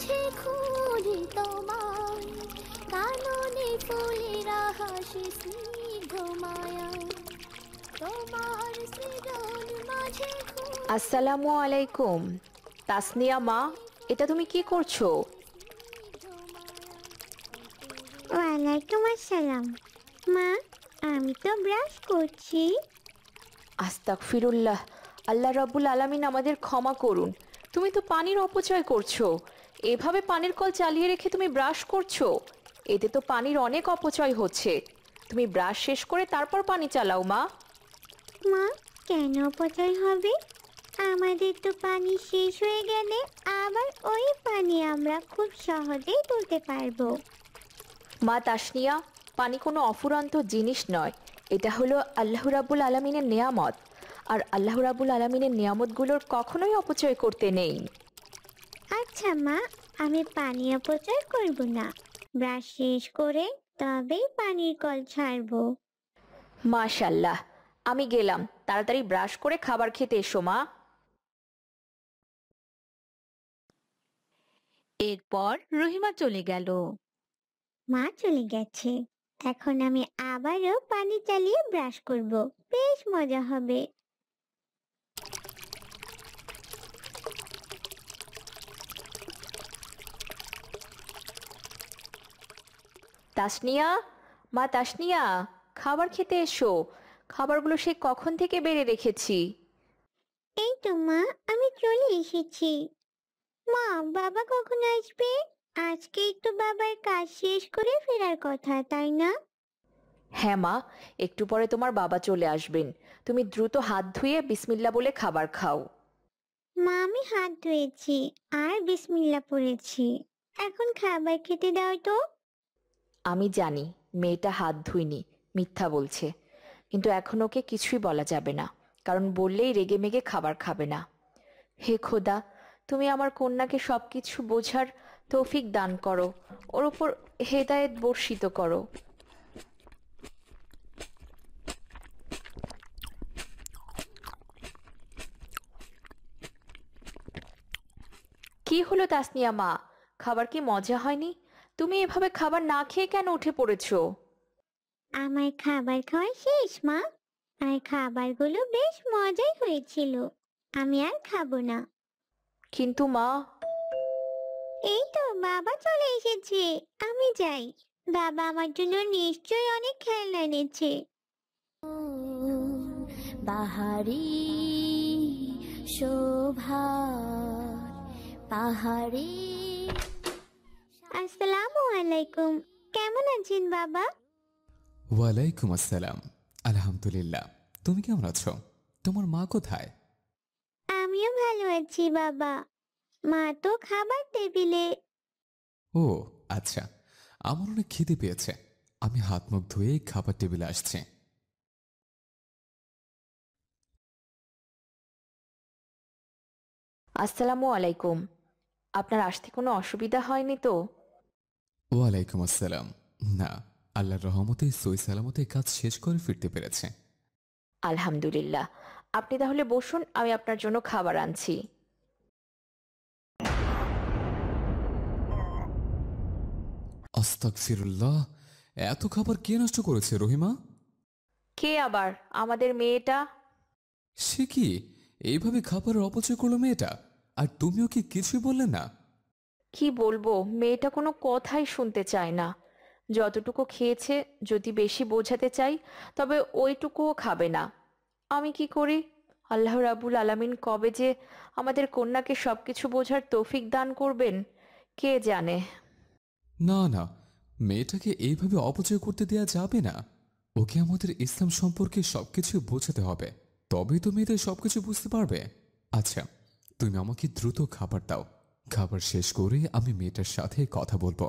মাঝে খুঁজি তোমায়, কাননে ফুলেরা হাসি স্নিগ্ধ মায়া, তোমার সৃজন মাঝে আসসালামু আলাইকুম। তাসনিয়া মা, এটা তুমি কি করছো? ওয়ালাইকুম আসসালাম। মা, আমি তো ব্রাশ করছি। আস্তাগফিরুল্লাহ, আল্লাহ রাব্বুল আলামিন আমাদের ক্ষমা করুন। তুমি তো পানির অপচয় করছো। এভাবে পানির কল চালিয়ে রেখে তুমি ব্রাশ করছো, এতে তো পানির অনেক অপচয় হচ্ছে। তুমি ব্রাশ শেষ করে তারপর পানি চালাও মা। মা, কেন অপচয় হবে? আমাদের তো পানি শেষ হয়ে গেলে আবার ওই পানি আমরা খুব সহজেই তুলতে পারবো। মা তাসনিয়া, পানি কোনো অফুরন্ত জিনিস নয়, এটা হলো আল্লাহ রাব্বুল আলামিনের নেয়ামত। আর আল্লাহ রাব্বুল আলামিনের নেয়ামতগুলোর কখনোই অপচয় করতে নেই। আচ্ছা মা, আমি পানি অপচয় করব না। ব্রাশ শেষ করে তবেই পানির কল ছাড়বো। মাশাল্লাহ, আমি গেলাম। তাড়াতাড়ি ব্রাশ করে খাবার খেতে এসো মা। এরপর রহিমা চলে গেল। মা চলে গেছে, এখন আমি আবারও পানি চালিয়ে ব্রাশ করব। বেশ মজা হবে। তাসনিয়া, মা তাসনিয়া, খাবার খেতে এসো। খাবারগুলো সে কখন থেকে বেড়ে রেখেছি। এই তো মা, আমি চলে এসেছি। মা, বাবা কখন আসবে? আজকেই তো বাবার কাজ শেষ করে ফেরার কথা, তাই না? হ্যাঁ মা, একটু পরে তোমার বাবা চলে আসবেন। তুমি দ্রুত হাত ধুয়ে বিসমিল্লা বলে খাবার খাও। মা, আমি হাত ধুয়েছি আর বিসমিল্লাহ পড়েছি। এখন খাবার খেতে দাও তো। আমি জানি মেয়েটা হাত ধুইনি, মিথ্যা বলছে, কিন্তু এখন ওকে কিছুই বলা যাবে না, কারণ বললেই রেগে মেগে খাবার খাবে না। হে খোদা, তুমি আমার কন্যাকে সব কিছু বোঝার তৌফিক দান করো, ওর উপর হেদায়েত বর্ষিত করো। কি হলো তাসনিয়া মা, খাবার কি মজা হয়নি? তুমি এভাবে খাবার না খেয়ে কেন উঠে পড়েছো? আমার খাবার খাওয়া শেষ মা, আর খাবারগুলো বেশ মজাই হয়েছিল। আমি আর খাবো না। কিন্তু মা। এই তো বাবা চলে এসেছে, আমি যাই। বাবা আমার জন্য নিশ্চয়ই অনেক খেলনা এনেছে। বাহারি শোভা, পাহাড়ি। আসসালামু আলাইকুম। কেমন আছেন বাবা? ওয়ালাইকুম আসসালাম। আলহামদুলিল্লাহ। তুমি কেমন আছো? তোমার মা কোথায়? আমিও ভালো আছি বাবা। মা তো খাবার টেবিলে। ও আচ্ছা, আমার অনেক খিদে পেয়েছে। আমি হাত মুখ ধুয়ে খাবার টেবিলে আসছি। আসসালামু আলাইকুম। আপনার আসতে কোনো অসুবিধা হয়নি তো? ওয়ালাইকুম আসসালাম। না, আল্লাহর রহমতে সই সালামতে কাজ শেষ করে ফিরতে পেরেছে। আলহামদুলিল্লাহ। আপনি তাহলে বসুন, আমি আপনার জন্য খাবার আনছি। আস্তাগফিরুল্লাহ, এত খাবার কে নষ্ট করেছে রহিমা? কে আবার? আমাদের মেয়েটা। সে কি এইভাবে খাবারের অপচয় করলো মেয়েটা? আর তুমিও কি কিছুই বললে না? কি বলবো, মেয়েটা কোনো কথাই শুনতে চায় না। যতটুকু খেয়েছে, যদি বেশি বোঝাতে চাই তবে ওইটুকুও খাবে না। আমি কি করি? আল্লাহ রাব্বুল আলামিন কবে যে আমাদের কন্যাকে সবকিছু বোঝার তৌফিক দান করবেন, কে জানে। না না, মেয়েটাকে এইভাবে অপচয় করতে দেয়া যাবে না। ওকে আমাদের ইসলাম সম্পর্কে সবকিছু বোঝাতে হবে, তবেই তো মেয়েদের সবকিছু বুঝতে পারবে। আচ্ছা, তুমি আমাকে দ্রুত খাবার দাও। খাবার শেষ করে আমি মেয়েটার সাথে কথা বলবো।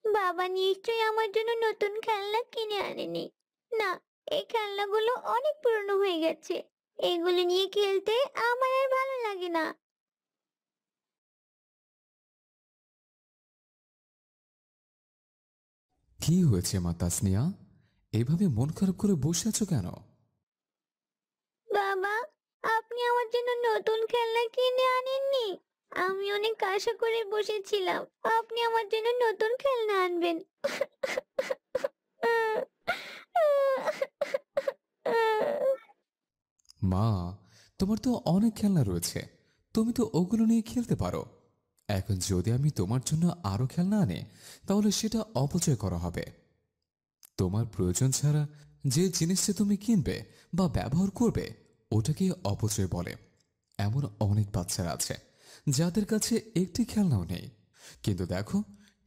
বাবা নিশ্চয়ই আমার জন্য নতুন খেলনা কিনে আনেনি। না, এই খেলনাগুলো অনেক পুরনো হয়ে গেছে। এগুলো নিয়ে খেলতে আমার আর ভালো লাগে না। কি হয়েছে মা তাসনিয়া? এভাবে মন খারাপ করে বসে আছো কেন? বাবা, আপনি আমার জন্য নতুন খেলনা কিনে আনেননি। আমি অনেক আশা করে বসেছিলাম আপনি আমার জন্য নতুন খেলনা আনবেন। মা, তোমার তো অনেক খেলনা রয়েছে, তুমি তো ওগুলো নিয়ে খেলতে পারো। এখন যদি আমি তোমার জন্য আরো খেলনা আনি তাহলে সেটা অপচয় করা হবে। তোমার প্রয়োজন ছাড়া যে জিনিসটা তুমি কিনবে বা ব্যবহার করবে ওটাকে অপচয় বলে। এমন অনেক বাচ্চারা আছে যাদের কাছে একটি খেলনাও নেই, কিন্তু দেখো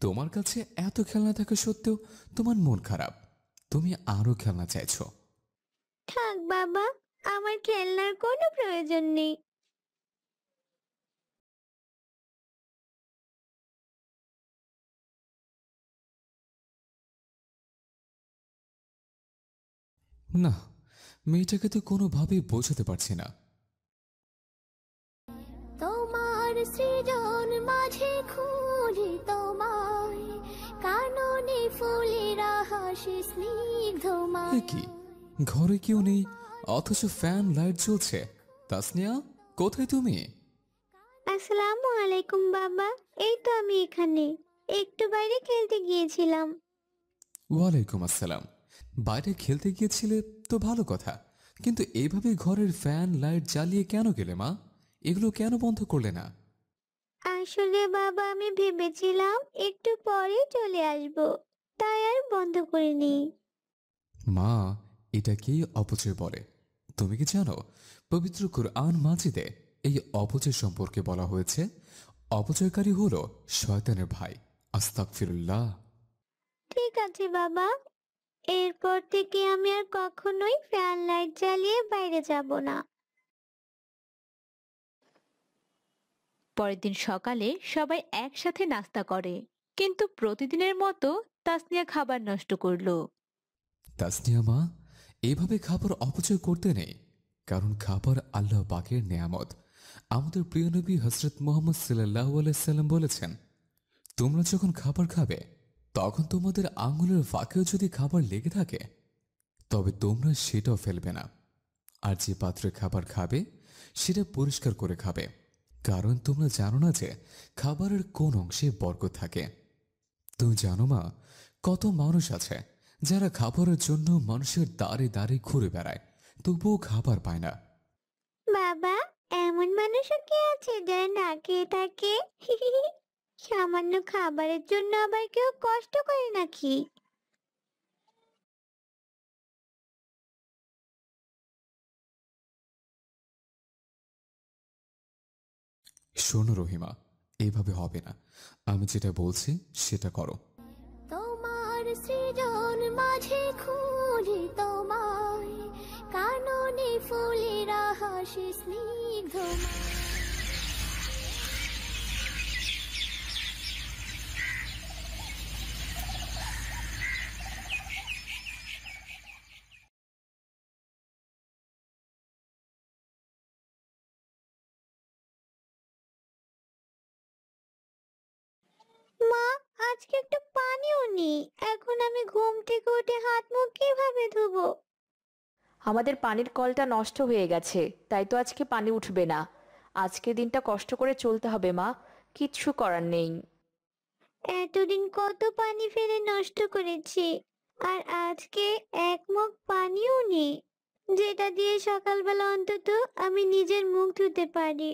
তোমার কাছে এত খেলনা থাকা সত্ত্বেও তোমার মন খারাপ, তুমি আরো খেলনা চাইছো। থাক বাবা, আমার খেলনার কোনো প্রয়োজন নেই। না, মেয়েটাকে তো কোনোভাবেই বোঝাতে পারছি না। তোমার সৃজন মাঝে খুঁজি তোমায়, কাননে ফুলেরা হাসি স্নিগ্ধ এ মায়া। কি, ঘরে কেউ নেই অথচ ফ্যান লাইট জ্বলছে। তাসনিয়া, কোথায় তুমি? আসসালামু আলাইকুম বাবা, এই তো আমি এখানে, একটু বাইরে খেলতে গিয়েছিলাম। ওয়ালাইকুম আসসালাম। বাইরে খেলতে গিয়েছিলে তো ভালো কথা, কিন্তু এইভাবে ঘরের ফ্যান লাইট জ্বালিয়ে কেন গেলে মা? এগুলো কেন বন্ধ করলে না? আসলে বাবা আমি ভেবেছিলাম একটু পরে চলে আসব, তাই আর বন্ধ করিনি। মা, এটাকেই অপচয় বলে। তুমি কি জানো পবিত্র কুরআন মাজিদে এই অপচয় সম্পর্কে বলা হয়েছে অপচয়কারী হলো শয়তানের ভাই। আস্তাগফিরুল্লাহ। ঠিক আছে বাবা, এরপর থেকে আমি আর কখনোই ফ্যান লাইট জ্বালিয়ে বাইরে যাব না। পরের দিন সকালে সবাই একসাথে নাস্তা করে, কিন্তু প্রতিদিনের মতো তাসনিয়া খাবার নষ্ট করলো। তাসনিয়া মা, এভাবে খাবার অপচয় করতে নেই, কারণ খাবার আল্লাহ পাকের নেয়ামত। আমাদের প্রিয় নবী হযরত মুহাম্মদ সাল্লাল্লাহু আলাইহি সাল্লাম বলেছেন, তোমরা যখন খাবার খাবে তখন তোমাদের আঙ্গুলের ফাঁকেও যদি খাবার লেগে থাকে তবে তোমরা সেটাও ফেলবে না। আর যে পাত্রে খাবার খাবে সেটা পরিষ্কার করে খাবে, কারণ তোমরা জানো না যে খাবারের কোন অংশে বরকত থাকে। তুমি জানো মা, কত মানুষ আছে যারা খাবারের জন্য মানুষের দাঁড়ে দাঁড়ে ঘুরে বেড়ায়, তবুও খাবার পায় না। বাবা, এমন মানুষও কি আছে যারা না খেয়ে থাকে? সামান্য খাবারের জন্য আবার কেউ কষ্ট করে নাকি? শোনো রহিমা, এইভাবে হবে না। আমি যেটা বলছি সেটা করো। তোমার সৃজন মাঝে খুঁজি তোমায়, কাননে ফুলেরা হাসি স্নিগ্ধ মায়া। মা, আজকে একটু পানিও নেই, এখন আমি ঘুম থেকে উঠে হাত মুখ কিভাবে ধুবো? আমাদের পানির কলটা নষ্ট হয়ে গেছে, তাই তো আজকে পানি উঠবে না। আজকের দিনটা কষ্ট করে চলতে হবে মা, কিচ্ছু করার নেই। এতদিন কত পানি ফেলে নষ্ট করেছি, আর আজকে এক মগ পানিও নেই, যেটা দিয়ে সকালবেলা অন্তত আমি নিজের মুখ ধুতে পারি।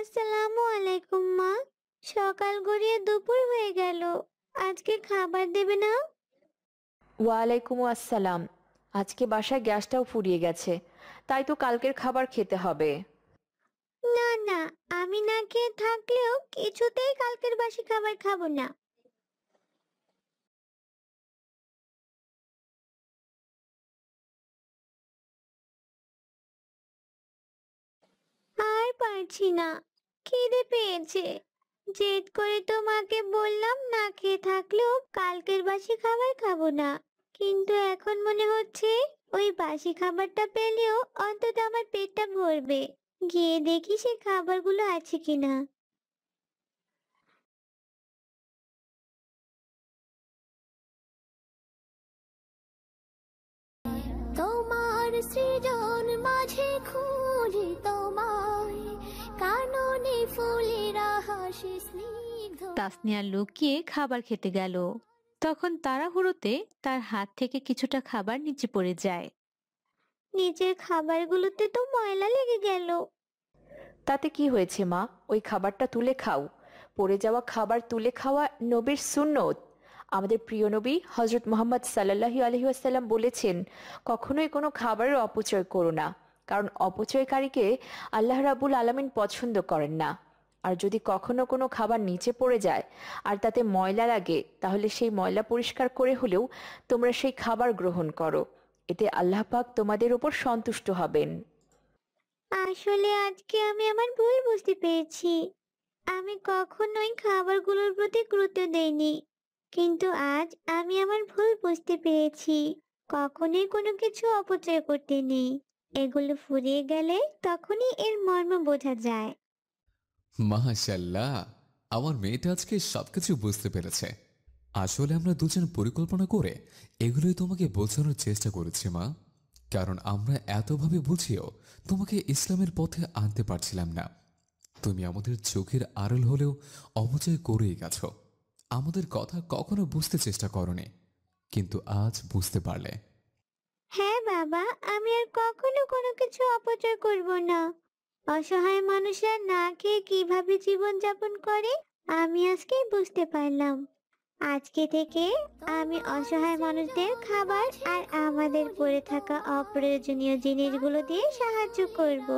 আসসালামু আলাইকুম মা, সকাল গড়িয়ে দুপুর হয়ে গেল, আজকে খাবার দেবে না? ওয়ালাইকুম আসসালাম। আজকে বাসায় গ্যাসটাও ফুরিয়ে গেছে, তাই তো কালকের খাবার খেতে হবে। না না, আমি না খেয়ে থাকলেও কিছুতেই কালকের বাসি খাবার খাবো না। আর পারছি না, খিদে পেয়েছে। জেদ করে তো মাকে বললাম না খেয়ে থাকলেও কালকের বাসি খাবার খাবো না, কিন্তু এখন মনে হচ্ছে ওই বাসি খাবারটা পেলেও অন্তত আমার পেটটা ভরবে। গিয়ে দেখি সে খাবারগুলো আছে কিনা। সৃজন মাঝে খুঁজি তোমায়, কাননে ফুলেরা হাসি স্নিগ্ধ। তাসনিয়া লুকিয়ে খাবার খেতে গেল। তখন তাড়াহুড়োতে তার হাত থেকে কিছুটা খাবার নিচে পড়ে যায়। নিজের খাবারগুলোতে তো ময়লা লেগে গেল। তাতে কি হয়েছে মা, ওই খাবারটা তুলে খাও। পড়ে যাওয়া খাবার তুলে খাওয়া নবীর সুন্নত। আমাদের প্রিয় নবী হজরত মোহাম্মদ সাল্লাল্লাহু আলাইহি ওয়াসাল্লাম বলেছেন, কখনোই কোনো খাবারের অপচয় করো না, কারণ অপচয়কারীকে আল্লাহ রাব্বুল আলামিন পছন্দ করেন না। আর যদি কখনো কোনো খাবার নিচে পড়ে যায় আর তাতে ময়লা লাগে, তাহলে সেই ময়লা পরিষ্কার করে হলেও তোমরা সেই খাবার গ্রহণ করো। এতে আল্লাহ পাক তোমাদের উপর সন্তুষ্ট হবেন। আসলে আজকে আমি আমার ভুল বুঝতে পেরেছি। আমি কখনোই খাবারগুলোর প্রতি গুরুত্ব দেইনি, কিন্তু আজ আমি আমার ভুল বুঝতে পেরেছি। কখনোই কোনো কিছু অপচয় করতে নেই। এগুলো ফুরিয়ে গেলে তখনই এর মর্ম বোঝা যায়। মাশাআল্লাহ, আমার মেয়েটা আজকে সবকিছু বুঝতে পেরেছে। আসলে আমরা দুজন পরিকল্পনা করে এগুলোই তোমাকে বোঝানোর চেষ্টা করেছি মা, কারণ আমরা এতভাবে বুঝিয়েও তোমাকে ইসলামের পথে আনতে পারছিলাম না। তুমি আমাদের চোখের আড়াল হলেও অপচয় করেই গেছো। আমাদের কথা কখনো বুঝতে চেষ্টা করনি, কিন্তু আজ বুঝতে পারলে। হ্যাঁ বাবা, আমি আর কখনো কোনো কিছু অপচয় করব না। অসহায় মানুষরা না খেয়ে কিভাবে জীবন যাপন করে আমি আজকেই বুঝতে পারলাম। আজকে থেকে আমি অসহায় মানুষদের খাবার আর আমাদের পড়ে থাকা অপ্রয়োজনীয় জিনিসগুলো দিয়ে সাহায্য করব।